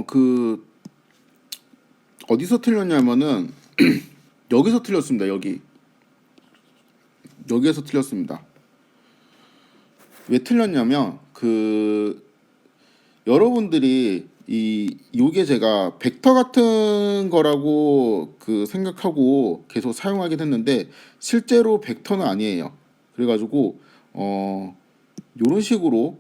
그 어디서 틀렸냐면은 여기서 틀렸습니다. 여기에서 틀렸습니다. 왜 틀렸냐면 여러분들이 요게 제가 벡터 같은 거라고 생각하고 계속 사용하긴 했는데 실제로 벡터는 아니에요. 그래가지고 요런 식으로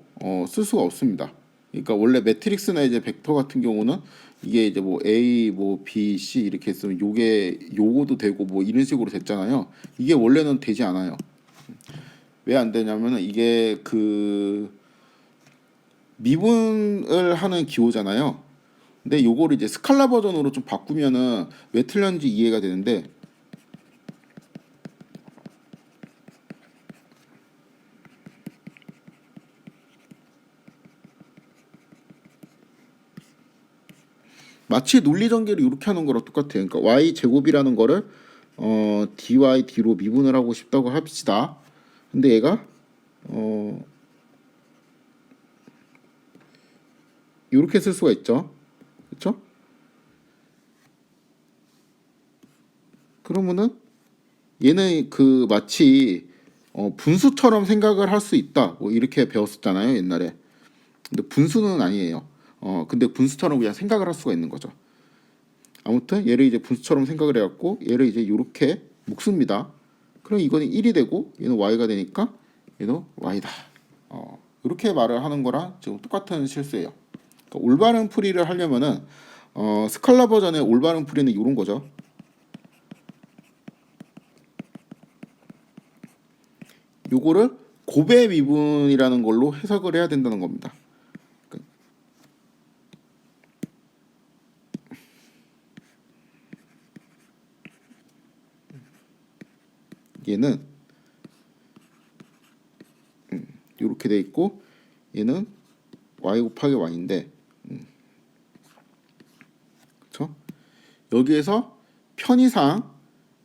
쓸 수가 없습니다. 그러니까 원래 매트릭스나 이제 벡터 같은 경우는 이게 이제 뭐 A, 뭐 B, C 이렇게 했으면 요거도 되고 뭐 이런 식으로 됐잖아요. 이게 원래는 되지 않아요. 왜 안 되냐면은 이게 미분을 하는 기호잖아요. 근데 요거를 이제 스칼라 버전으로 좀 바꾸면은 왜 틀렸는지 이해가 되는데, 마치 논리 전개를 이렇게 하는 거랑 똑같아요. 그러니까 y 제곱이라는 거를 dy d로 미분을 하고 싶다고 합시다. 근데 얘가 이렇게 쓸 수가 있죠. 그렇죠? 그러면은 얘는 마치 분수처럼 생각을 할 수 있다. 뭐 이렇게 배웠었잖아요, 옛날에. 근데 분수는 아니에요. 근데 분수처럼 그냥 생각을 할 수가 있는 거죠. 아무튼 얘를 이제 분수처럼 생각을 해갖고 얘를 이제 이렇게 묶습니다. 그럼 이거는 1이 되고 얘는 y가 되니까 얘도 y다. 이렇게 말을 하는 거랑 지금 똑같은 실수예요. 그러니까 올바른 풀이를 하려면은 스칼라 버전의 올바른 풀이는 이런 거죠. 요거를 곱의 미분이라는 걸로 해석을 해야 된다는 겁니다. 얘는 이렇게 돼 있고 얘는 y 곱하기 y인데, 그렇죠? 여기에서 편의상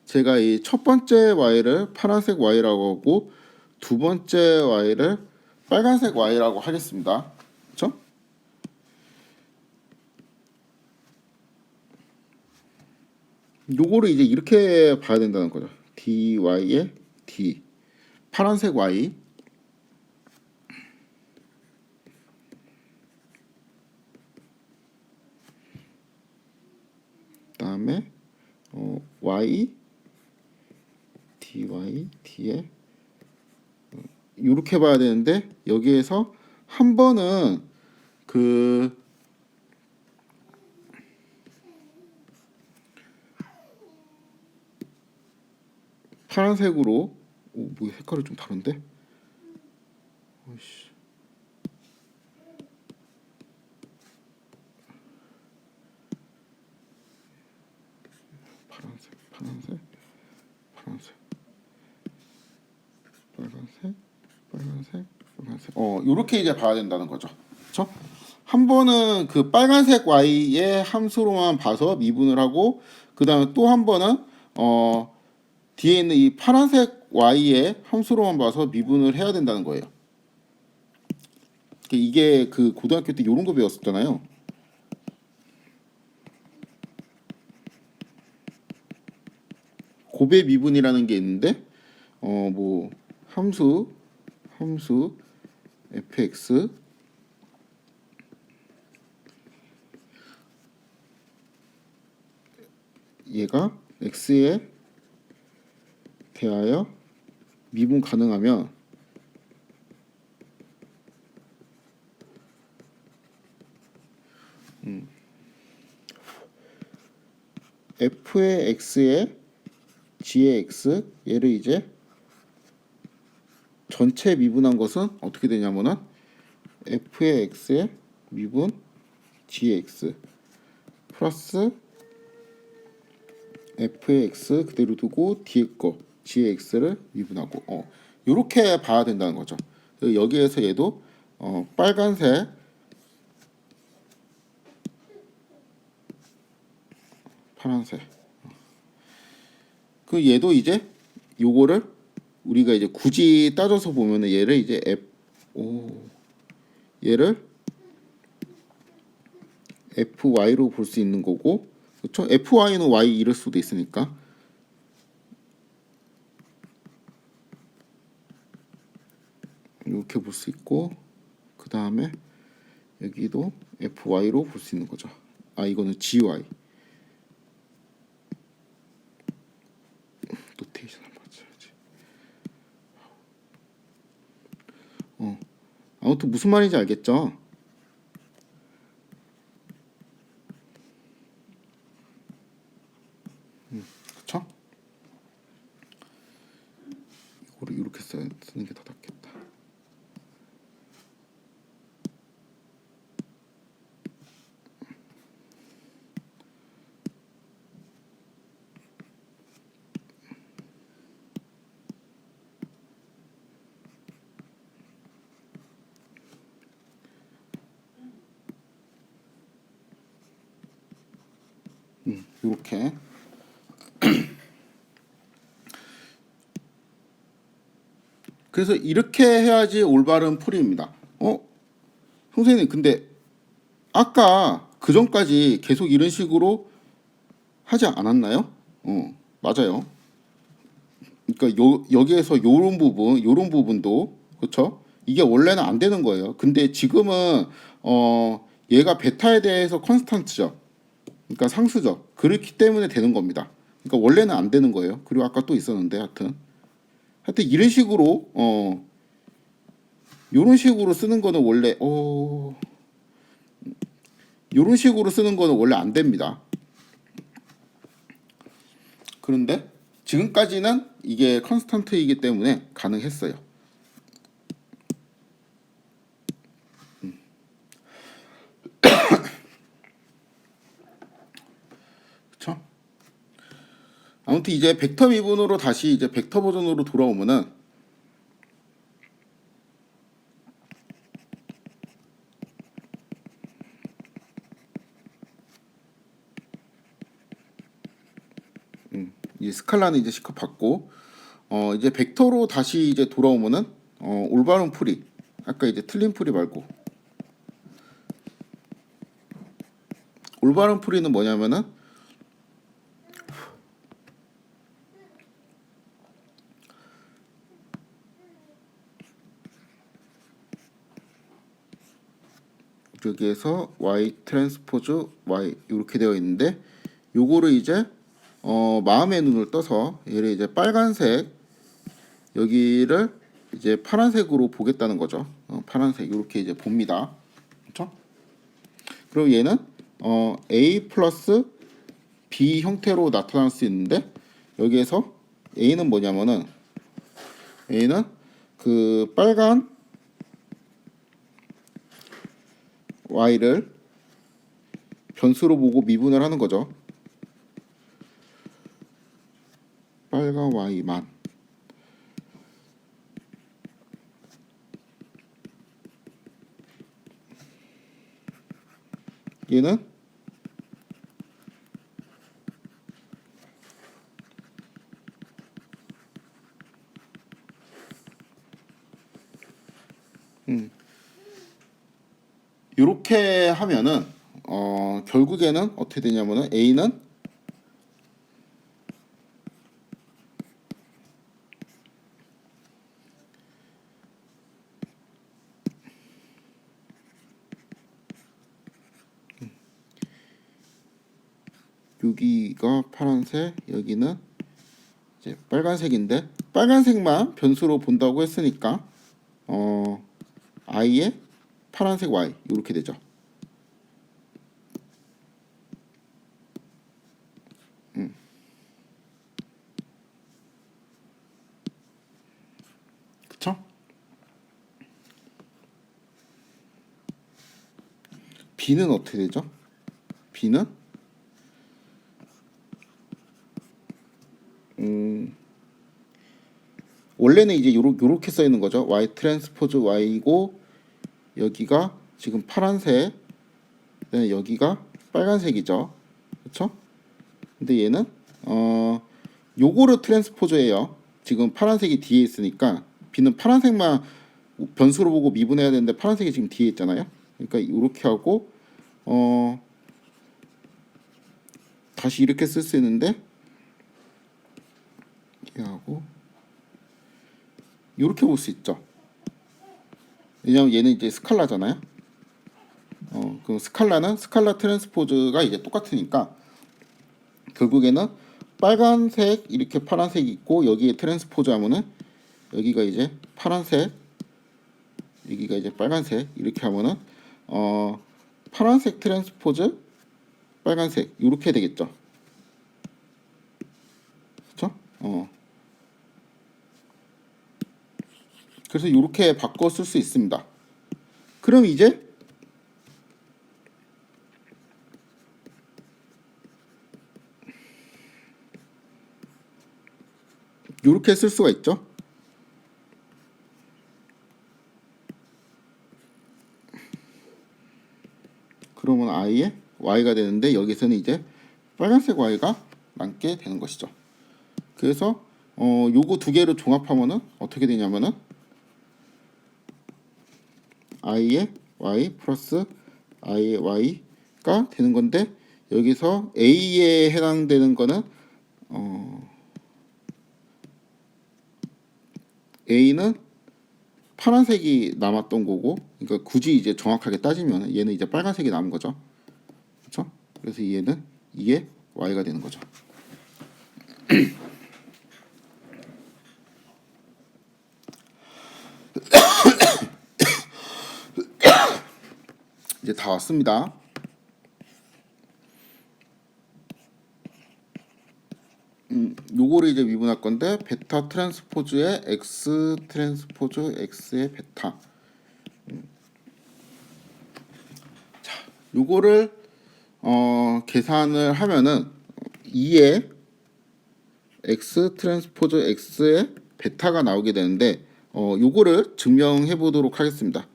제가 이 첫 번째 y를 파란색 y라고 하고 두 번째 y를 빨간색 y라고 하겠습니다. 그렇죠? 요거를 이제 이렇게 봐야 된다는 거죠. dy의 d 파란색 y 그다음에 y dy d에 이렇게 봐야 되는데 여기에서 한 번은 파란색으로 뭐 색깔이 좀 다른데? 오이씨. 파란색, 파란색, 파란색, 빨간색, 빨간색, 빨간색. 요렇게 이제 봐야 된다는 거죠. 그렇죠? 한 번은 빨간색 y의 함수로만 봐서 미분을 하고 그다음에 또 한 번은 뒤에 있는 이 파란색 y의 함수로만 봐서 미분을 해야 된다는 거예요. 이게 고등학교 때 이런 거 배웠었잖아요. 곱의 미분이라는 게 있는데 뭐 함수 fx 얘가 x에 대하여 미분 가능하면 f의 x에 g의 x 얘를 이제 전체 미분한 것은 어떻게 되냐면은 f의 x에 미분 g의 x 플러스 f의 x 그대로 두고 뒤에 거 g의 x를 미분하고 이렇게 봐야 된다는 거죠. 여기에서 얘도 빨간색 파란색 얘도 이제 요거를 우리가 이제 굳이 따져서 보면은 얘를 이제 얘를 fy로 볼 수 있는 거고, 그렇죠? fy는 y 이럴 수도 있으니까 이렇게 볼 수 있고, 그 다음에 여기도 fy로 볼 수 있는 거죠. 아, 이거는 gy. 노테이션을 맞춰야지. 아무튼 무슨 말인지 알겠죠? 그쵸? 이거를 이렇게 쓰는 게 더 낫겠다. 이렇게. 그래서 이렇게 해야지 올바른 풀이입니다. 선생님, 근데 아까 그 전까지 계속 이런 식으로 하지 않았나요? 맞아요. 그러니까 여기에서 요런 부분도 그렇죠? 이게 원래는 안 되는 거예요. 근데 지금은 얘가 베타에 대해서 컨스탄트죠. 그러니까 상수죠. 그렇기 때문에 되는 겁니다. 그러니까 원래는 안 되는 거예요. 그리고 아까 또 있었는데 하여튼 이런 식으로 요런 식으로 쓰는 거는 원래 요런 식으로 쓰는 거는 원래 안 됩니다. 그런데 지금까지는 이게 컨스탄트이기 때문에 가능했어요. 그렇죠? 아무튼 이제 벡터 미분으로 다시 이제 벡터 버전으로 돌아오면은 이 스칼라는 이제 시컷 받고 이제 벡터로 다시 이제 돌아오면은 올바른 풀이, 아까 이제 틀린 풀이 말고 올바른 풀이는 뭐냐면은 여기에서 y 트랜스포즈 y 이렇게 되어 있는데, 요거를 이제 마음의 눈을 떠서 얘를 이제 빨간색, 여기를 이제 파란색으로 보겠다는 거죠. 파란색 이렇게 이제 봅니다. 그렇죠? 그리고 얘는 a 플러스 b 형태로 나타날 수 있는데, 여기에서 a는 뭐냐면은 a는 그 빨간 y를 변수로 보고 미분을 하는 거죠. 빨간 y만. 얘는 이렇게 하면은 결국에는 어떻게 되냐면은 a는 여기가 파란색, 여기는 이제 빨간색인데, 빨간색만 변수로 본다고 했으니까 i의 파란색 y 이렇게 되죠. 그쵸? b는 어떻게 되죠? b는 원래는 이제 요렇게 써 있는 거죠. y 트랜스포즈 y이고, 여기가 지금 파란색, 여기가 빨간색이죠. 그렇죠? 근데 얘는 요거를 트랜스포즈예요. 지금 파란색이 뒤에 있으니까 b는 파란색만 변수로 보고 미분해야 되는데 파란색이 지금 뒤에 있잖아요. 그러니까 이렇게 하고 다시 이렇게 쓸 수 있는데 이하고 이렇게 볼 수 있죠. 왜냐면 얘는 이제 스칼라잖아요. 그 스칼라는 스칼라 트랜스포즈가 이제 똑같으니까 결국에는 빨간색 이렇게 파란색이 있고 여기에 트랜스포즈 하면은 여기가 이제 파란색 여기가 이제 빨간색 이렇게 하면은 파란색 트랜스포즈 빨간색 이렇게 되겠죠. 그렇죠? 그래서 이렇게 바꿔 쓸 수 있습니다. 그럼 이제 이렇게 쓸 수가 있죠. 그러면 i에 y가 되는데 여기서는 이제 빨간색 y가 남게 되는 것이죠. 그래서 요거 두 개를 종합하면은 어떻게 되냐면은 i의 y 플러스 i의 y가 되는 건데 여기서 a에 해당되는 거는 a는 파란색이 남았던 거고, 그러니까 굳이 이제 정확하게 따지면 얘는 이제 빨간색이 남은 거죠. 그렇죠? 그래서 얘는 2의 y가 되는 거죠. 이제 다 왔습니다. 요거를 이제 미분할 건데 베타 트랜스포즈의 x 트랜스포즈 x의 베타. 자, 요거를 계산을 하면은 2의 x 트랜스포즈 x의 베타가 나오게 되는데 요거를 증명해 보도록 하겠습니다.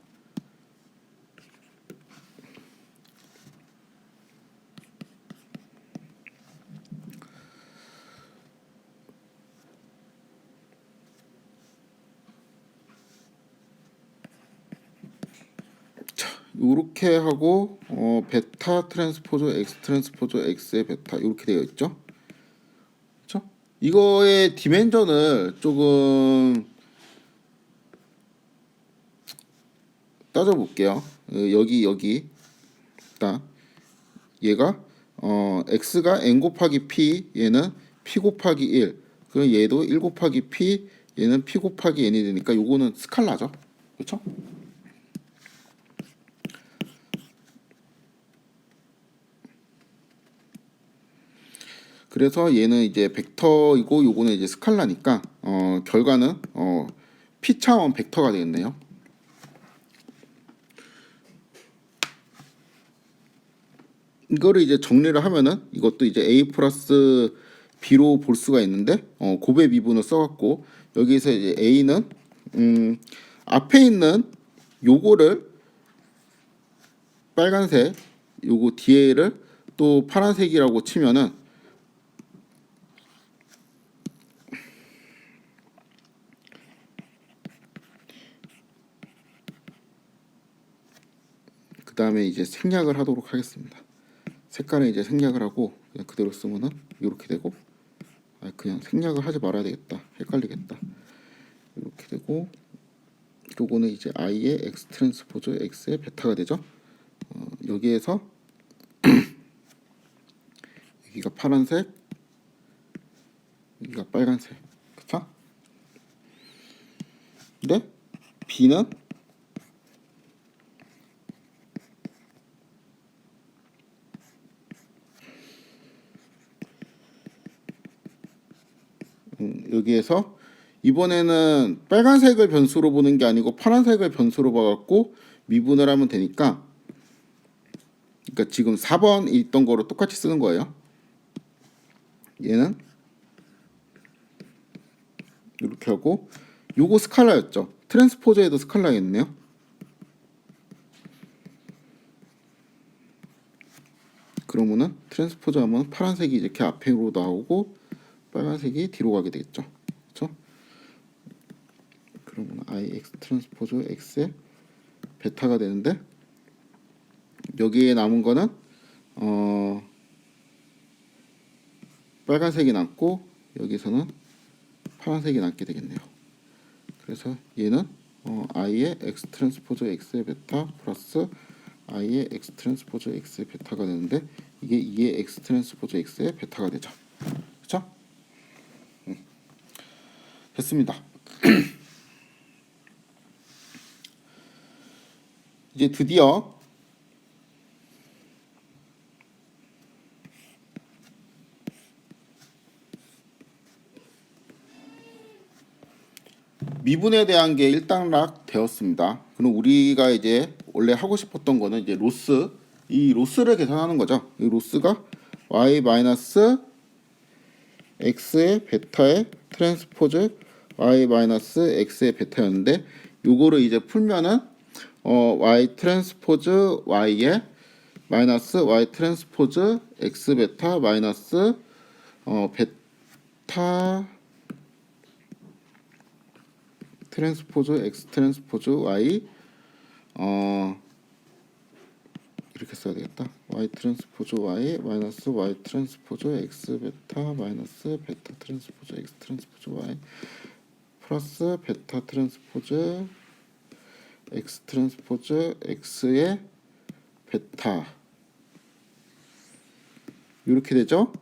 요렇게 하고 베타 트랜스포즈 x 트랜스포즈 x의 베타 이렇게 되어 있죠. 그렇죠? 이거의 디멘전을 조금 따져 볼게요. 여기 딱 얘가 x가 n 곱하기 p 얘는 p 곱하기 1. 그럼 얘도 1 곱하기 p 얘는 p 곱하기 n이 되니까 요거는 스칼라죠. 그렇죠? 그래서 얘는 이제 벡터이고 요거는 이제 스칼라니까 결과는 p 차원 벡터가 되겠네요. 이거를 이제 정리를 하면은 이것도 이제 a 플러스 b로 볼 수가 있는데 곱의 미분을 써갖고 여기서 이제 a는 앞에 있는 요거를 빨간색 요거 뒤에를 또 파란색이라고 치면은 그 다음에 이제 생략을 하도록 하겠습니다. 색깔은 이제 생략을 하고 그냥 그대로 쓰면은 이렇게 되고 그냥 생략을 하지 말아야 되겠다. 헷갈리겠다. 이렇게 되고 요거는 이제 i의 x 트랜스포즈 x의 베타가 되죠. 여기에서 여기가 파란색, 여기가 빨간색, 그쵸? 근데 b는 여기에서 이번에는 빨간색을 변수로 보는 게 아니고 파란색을 변수로 봐갖고 미분을 하면 되니까, 그러니까 지금 4번 있던 거로 똑같이 쓰는 거예요. 얘는 이렇게 하고 요거 스칼라였죠. 트랜스포즈에도 스칼라겠네요. 그러면은 트랜스포즈 하면 파란색이 이렇게 앞으로 나오고 빨간색이 뒤로 가게 되겠죠. 그렇죠? 그러면 ix 트랜스포즈 x의 베타가 되는데 여기에 남은 거는 빨간색이 남고 여기서는 파란색이 남게 되겠네요. 그래서 얘는 i의 x 트랜스포즈 x의 베타 플러스 i의 x 트랜스포즈 x의 베타가 되는데 이게 2의 x 트랜스포즈 x의 베타가 되죠. 그렇죠? 됐습니다. 이제 드디어 미분에 대한 게 일단락 되었습니다. 그럼 우리가 이제 원래 하고 싶었던 거는 이제 로스, 이 로스를 계산하는 거죠. 이 로스가 y 마이너스 x의 베타의 트랜스포즈 y 마이너스 x의 베타였는데 요거를 이제 풀면은 y 트랜스포즈 y의 마이너스 y 트랜스포즈 x 베타 마이너스 베타 트랜스포즈 x 트랜스포즈 y 이렇게 써야 되겠다. y 트랜스포즈 y 마이너스 y 트랜스포즈 x 베타 마이너스 베타 트랜스포즈 x 트랜스포즈 y 플러스 베타 트랜스포즈 x 트랜스포즈 x의 베타 이렇게 되죠.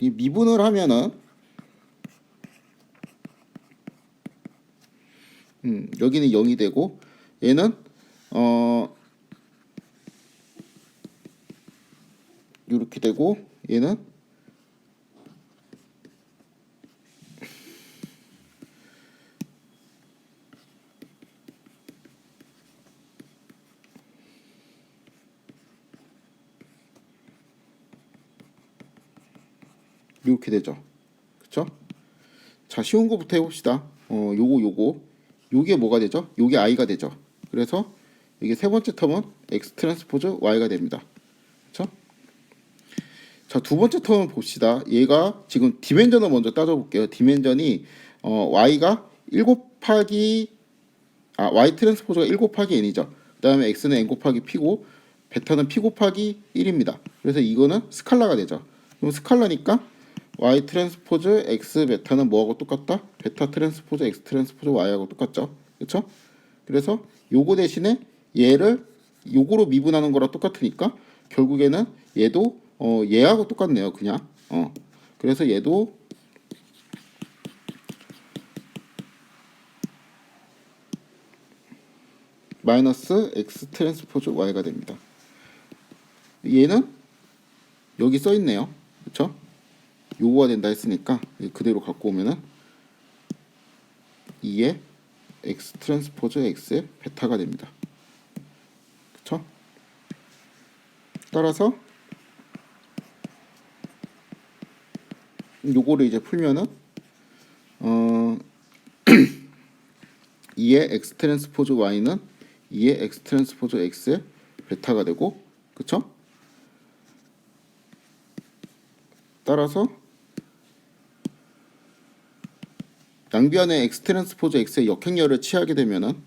이 미분을 하면은 여기는 0이 되고 얘는 이렇게 되고 얘는 이렇게 되죠. 그쵸? 자, 쉬운 거부터 해봅시다. 요게 뭐가 되죠? 요게 i가 되죠. 그래서 이게 세 번째 텀은 x 트랜스포즈 y가 됩니다. 그쵸? 자, 두 번째 텀은 봅시다. 얘가 지금 디멘전을 먼저 따져볼게요. 디멘전이 y가 1 곱하기 y 트랜스포즈가 1 곱하기 n이죠. 그 다음에 x는 n 곱하기 p고 베타는 p 곱하기 1입니다. 그래서 이거는 스칼라가 되죠. 그럼 스칼라니까 y 트랜스포즈 x 베타는 뭐하고 똑같다? 베타 트랜스포즈 x 트랜스포즈 y하고 똑같죠. 그렇죠? 그래서 요거 대신에 얘를 요거로 미분하는 거랑 똑같으니까 결국에는 얘도 얘하고 똑같네요. 그냥 그래서 얘도 마이너스 x 트랜스포즈 y가 됩니다. 얘는 여기 써 있네요. 그렇죠? 요거가 된다 했으니까 그대로 갖고 오면은 2의 x 트랜스포즈 x의 베타가 됩니다. 그쵸? 따라서 요거를 이제 풀면은 2의 x 트랜스포즈 y는 2의 x 트랜스포즈 x의 베타가 되고, 그쵸? 따라서 양변의 x 트랜스포즈 x의 역행렬을 취하게 되면은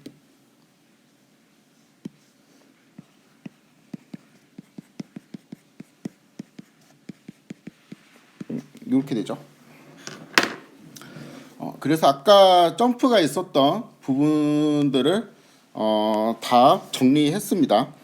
이렇게 되죠. 그래서 아까 점프가 있었던 부분들을 다 정리했습니다.